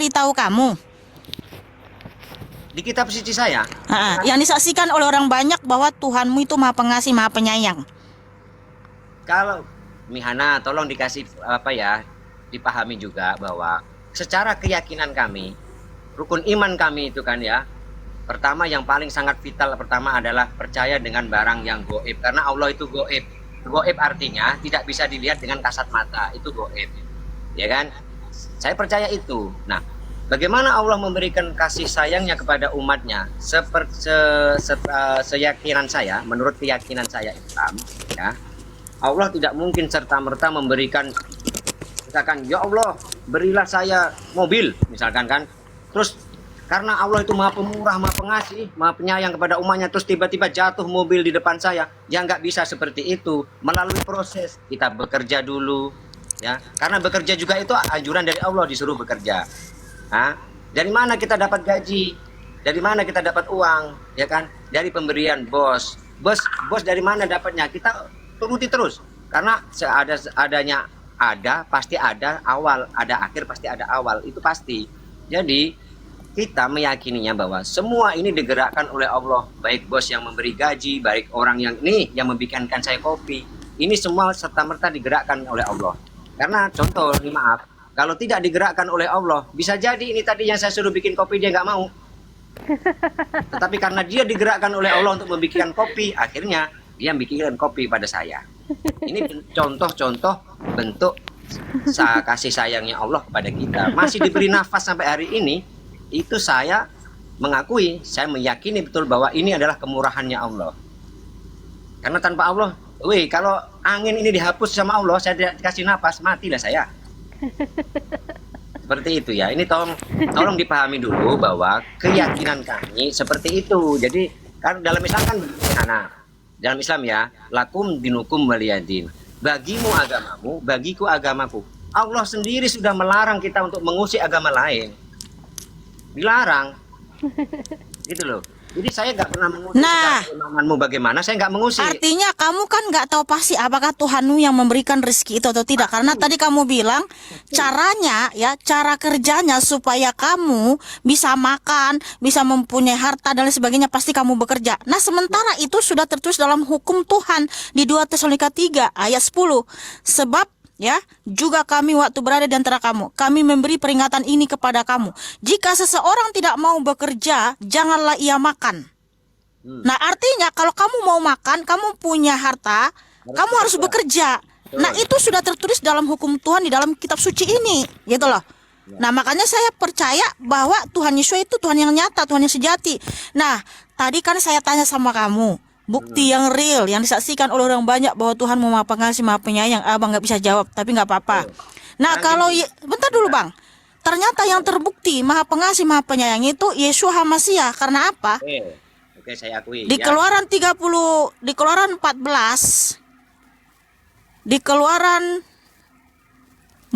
beritahu kamu? Di kitab suci saya. Yang disaksikan oleh orang banyak bahwa Tuhanmu itu Maha Pengasih, Maha Penyayang. Kalau Mihana, tolong dikasih dipahami juga bahwa secara keyakinan kami, rukun iman kami itu kan ya, pertama yang paling sangat vital pertama adalah percaya dengan barang yang goib, karena Allah itu goib. Goib artinya tidak bisa dilihat dengan kasat mata, itu goib, ya kan? Saya percaya itu. Nah, bagaimana Allah memberikan kasih sayangnya kepada umatnya? Seyakinan saya, menurut keyakinan saya Islam, ya, Allah tidak mungkin serta-merta memberikan, misalkan, ya Allah, berilah saya mobil, misalkan kan, terus karena Allah itu Maha Pemurah, Maha Pengasih, Maha Penyayang kepada umatnya, terus tiba-tiba jatuh mobil di depan saya. Ya nggak bisa seperti itu. Melalui proses kita bekerja dulu, ya. Karena bekerja juga itu anjuran dari Allah, disuruh bekerja. Dari mana kita dapat gaji? Dari mana kita dapat uang? Ya kan? Dari pemberian bos. Bos dari mana dapatnya? Kita turuti terus. Karena pasti ada awal, ada akhir, pasti ada awal, itu pasti. Jadi kita meyakininya bahwa semua ini digerakkan oleh Allah, baik bos yang memberi gaji, baik orang yang membikinkan saya kopi, ini semua serta-merta digerakkan oleh Allah. Karena contoh, maaf, kalau tidak digerakkan oleh Allah, bisa jadi ini tadi yang saya suruh bikin kopi dia nggak mau. Tetapi karena dia digerakkan oleh Allah untuk membikinkan kopi, akhirnya dia bikinkan kopi pada saya. Ini contoh-contoh bentuk kasih sayangnya Allah kepada kita. Masih diberi nafas sampai hari ini, itu saya mengakui, saya meyakini betul bahwa ini adalah kemurahannya Allah. Karena tanpa Allah, kalau angin ini dihapus sama Allah, saya tidak dikasih nafas, matilah saya. Seperti itu ya. Ini tolong dipahami dulu bahwa keyakinan kami seperti itu. Jadi kan dalam Islam kan dalam Islam ya, lakum dinukum waliyadin. Bagimu agamamu, bagiku agamaku. Allah sendiri sudah melarang kita untuk mengusik agama lain. Dilarang, gitu loh. Jadi saya nggak pernah mengusik. Imanmu bagaimana, saya nggak mengusik. Artinya kamu kan nggak tahu pasti apakah Tuhanmu yang memberikan rezeki itu atau tidak. Karena tadi kamu bilang caranya ya, cara kerjanya supaya kamu bisa makan, bisa mempunyai harta dan lain sebagainya, pasti kamu bekerja. Nah sementara itu sudah tertulis dalam hukum Tuhan di 2 Tesalonika 3 ayat 10. Sebab ya, juga kami waktu berada di antara kamu, kami memberi peringatan ini kepada kamu. Jika seseorang tidak mau bekerja, janganlah ia makan. Nah, artinya kalau kamu mau makan, kamu punya harta, kamu harus bekerja. Nah, itu sudah tertulis dalam hukum Tuhan di dalam kitab suci ini, gitu loh. Nah, makanya saya percaya bahwa Tuhan Yesus itu Tuhan yang nyata, Tuhan yang sejati. Nah, tadi kan saya tanya sama kamu, bukti yang real, yang disaksikan oleh orang banyak bahwa Tuhan Maha Pengasih, Maha Penyayang. Abang nggak bisa jawab, tapi nggak apa-apa. Nah, kalau bentar dulu bang, ternyata yang terbukti Maha Pengasih, Maha Penyayang itu Yeshua HaMashiach. Karena apa? Oke, saya akui. Di Keluaran 30, di Keluaran 14, di Keluaran,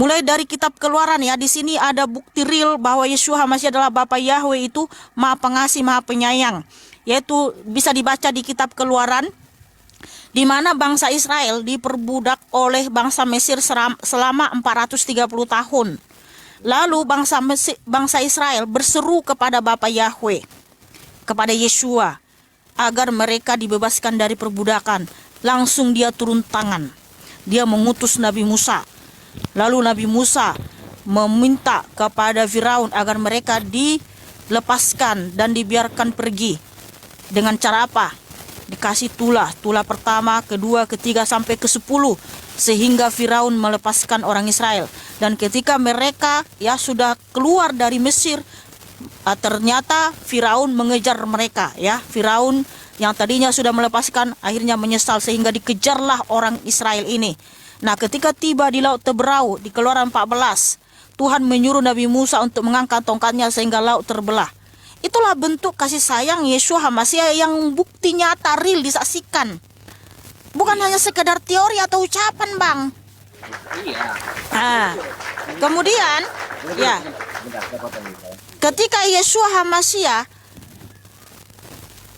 mulai dari kitab Keluaran ya, di sini ada bukti real bahwa Yeshua HaMashiach adalah Bapa Yahweh itu Maha Pengasih, Maha Penyayang. Yaitu bisa dibaca di kitab Keluaran, di mana bangsa Israel diperbudak oleh bangsa Mesir selama 430 tahun. Lalu bangsa Israel berseru kepada Bapa Yahweh, kepada Yeshua, agar mereka dibebaskan dari perbudakan. Langsung dia turun tangan, dia mengutus Nabi Musa. Lalu Nabi Musa meminta kepada Firaun agar mereka dilepaskan dan dibiarkan pergi. Dengan cara apa? Dikasih tulah pertama, kedua, ketiga, sampai ke-10, sehingga Firaun melepaskan orang Israel. Dan ketika mereka ya sudah keluar dari Mesir, ternyata Firaun mengejar mereka ya. Firaun yang tadinya sudah melepaskan akhirnya menyesal, sehingga dikejarlah orang Israel ini. Nah, ketika tiba di Laut Teberau di Keluaran 14, Tuhan menyuruh Nabi Musa untuk mengangkat tongkatnya sehingga laut terbelah. Itulah bentuk kasih sayang Yeshua HaMashiach yang bukti nyata real disaksikan. Bukan hanya sekedar teori atau ucapan, Bang. Iya. Kemudian ya, ketika Yeshua HaMashiach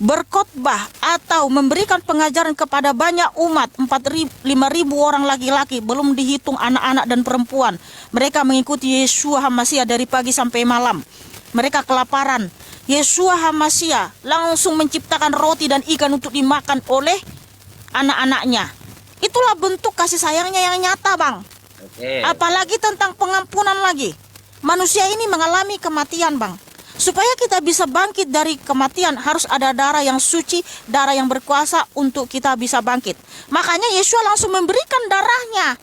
berkhotbah atau memberikan pengajaran kepada banyak umat, 5.000 orang laki-laki, belum dihitung anak-anak dan perempuan. Mereka mengikuti Yeshua HaMasyiah dari pagi sampai malam. Mereka kelaparan. Yeshua HaMasyiah langsung menciptakan roti dan ikan untuk dimakan oleh anak-anaknya. Itulah bentuk kasih sayangnya yang nyata, Bang. Oke. Apalagi tentang pengampunan lagi. Manusia ini mengalami kematian, Bang. Supaya kita bisa bangkit dari kematian, harus ada darah yang suci, darah yang berkuasa untuk kita bisa bangkit. Makanya Yeshua langsung memberikan darahnya.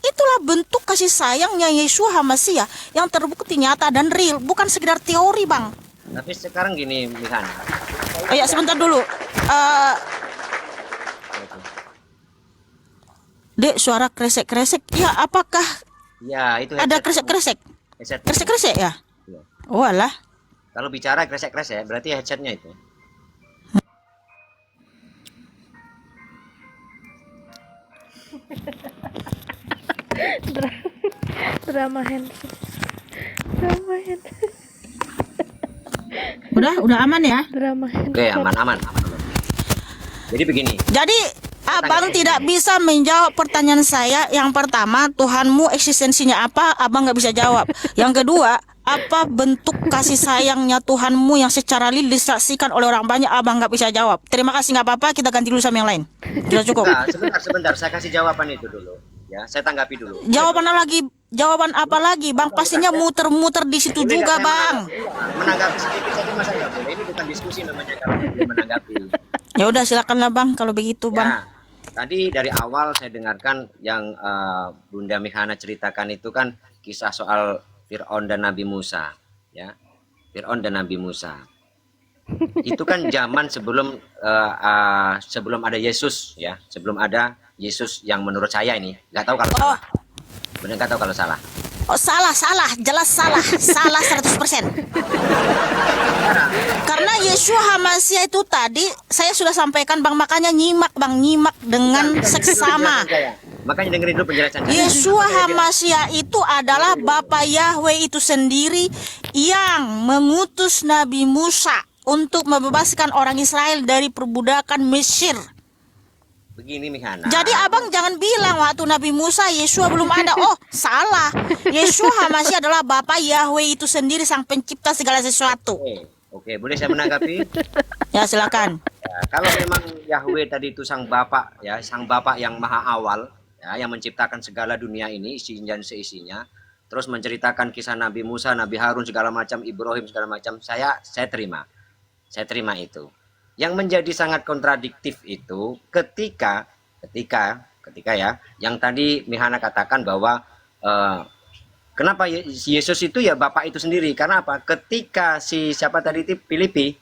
Itulah bentuk kasih sayangnya Yeshua HaMasyiah yang terbukti nyata dan real, bukan sekedar teori, Bang. Tapi sekarang gini, Mihan. Oh ya, sebentar dulu. Dek, suara kresek-kresek. Ya, apakah Ya, itu ada headset. kresek-kresek? Headset. Kresek-kresek ya? Ya. Oh alah. Kalau bicara kresek-kresek berarti headsetnya itu. Drama handphone. Drama handphone. Udah aman ya? Drama handphone. Oke, aman. Jadi begini. Jadi abang tidak bisa menjawab pertanyaan saya. Yang pertama, Tuhanmu eksistensinya apa? Abang nggak bisa jawab. Yang kedua, apa bentuk kasih sayangnya Tuhanmu yang secara real disaksikan oleh orang banyak? Abang nggak bisa jawab. Terima kasih, nggak apa-apa. Kita ganti dulu sama yang lain. Sudah cukup. Nah, sebentar. Saya kasih jawaban itu dulu. Ya, saya tanggapi dulu. Jawaban apa lagi, Bang? Pastinya muter-muter di situ Boleh juga, nggak saya Bang. menanggapi sedikit saja masa nggak boleh? Ini bukan diskusi namanya kalau boleh menanggapi. Ya udah, silakanlah, Bang. Kalau begitu, Bang. Ya, tadi dari awal saya dengarkan yang Bunda Mihana ceritakan itu kan kisah soal Fir'aun dan Nabi Musa, ya. Fir'aun dan Nabi Musa. Itu kan zaman sebelum sebelum ada Yesus, ya. Sebelum ada Yesus yang menurut saya ini, nggak tahu kalau salah. Benar nggak tahu kalau salah. Oh, salah. Jelas salah. Salah 100%. Karena Yeshua HaMasyiah itu tadi saya sudah sampaikan, Bang, makanya nyimak dengan seksama. Makanya dengerin dulu penjelasan saya. Yeshua HaMasyiah itu adalah Bapa Yahweh itu sendiri yang mengutus Nabi Musa untuk membebaskan orang Israel dari perbudakan Mesir. Begini Mihana. Jadi abang jangan bilang waktu Nabi Musa Yeshua belum ada. Oh, salah. Yeshua HaMasyiah adalah Bapa Yahweh itu sendiri, sang pencipta segala sesuatu. Oke, boleh saya menanggapi? Ya, silakan. Ya, kalau memang Yahweh tadi itu sang Bapa, ya, sang Bapa yang maha awal, ya, yang menciptakan segala dunia ini isinya dan seisinya, terus menceritakan kisah Nabi Musa, Nabi Harun segala macam, Ibrahim segala macam, saya terima. Saya terima itu. Yang menjadi sangat kontradiktif itu ketika ya, yang tadi Mihana katakan bahwa kenapa Yesus itu ya Bapak itu sendiri? Karena apa? Ketika si siapa tadi itu Filipi